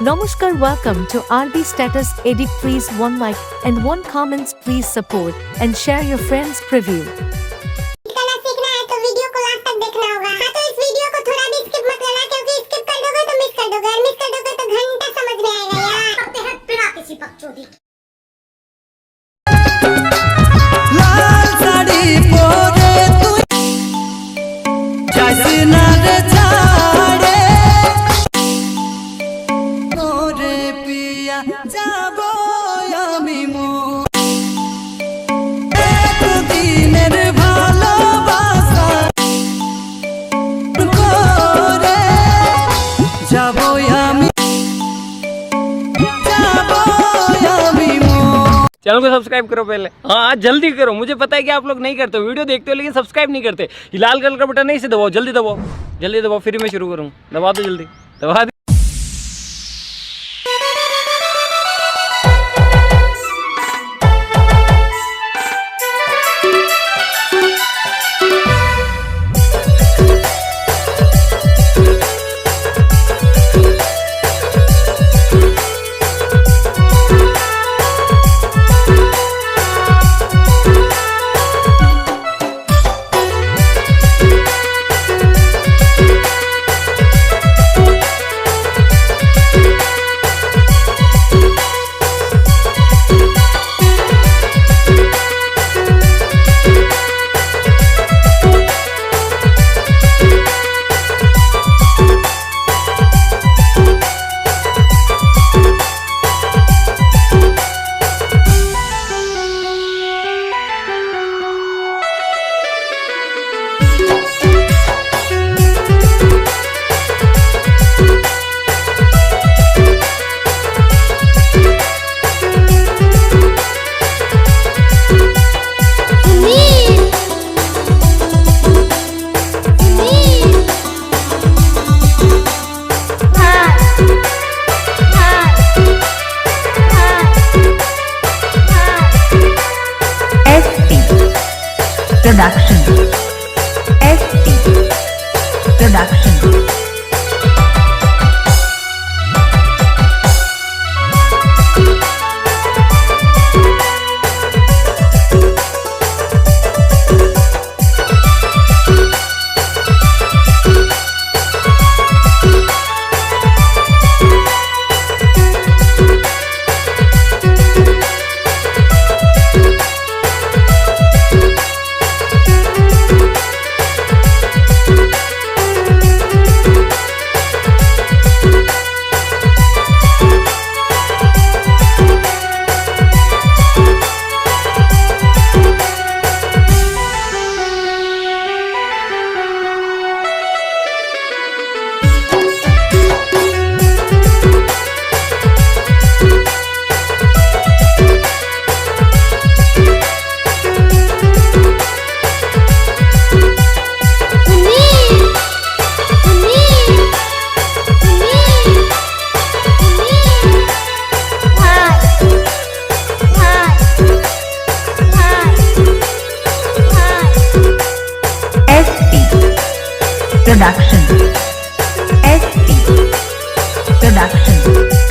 Namaskar, welcome to RB Status Edit. Please one like and one comments. Please support and share your friends preview. करना सीखना है तो video को last तक देखना होगा। हाँ तो इस वीडियो को थोड़ा भी स्किप मत करना क्योंकि स्किप कर दोगे तो मिस कर दोगे और मिस कर दोगे तो घंटा समझ में आएगा यार। करते हैं बिना किसी बकचोदी के। लाल साड़ी पोरे तू जैसे नर झाड़े मोरे पिया जाबो আমি মো দিনের ভালোবাসা করে যাবো আমি चैनल को सब्सक्राइब करो पहले। हाँ जल्दी करो, मुझे पता है कि आप लोग नहीं करते हो, वीडियो देखते हो लेकिन सब्सक्राइब नहीं करते। ये लाल कलर का बटन नहीं से दबाओ, जल्दी दबाओ, जल्दी दबाओ, फिर मैं शुरू करूँ। दबा दो जल्दी, दबा दो। Production. SP Production. Production. SP Production.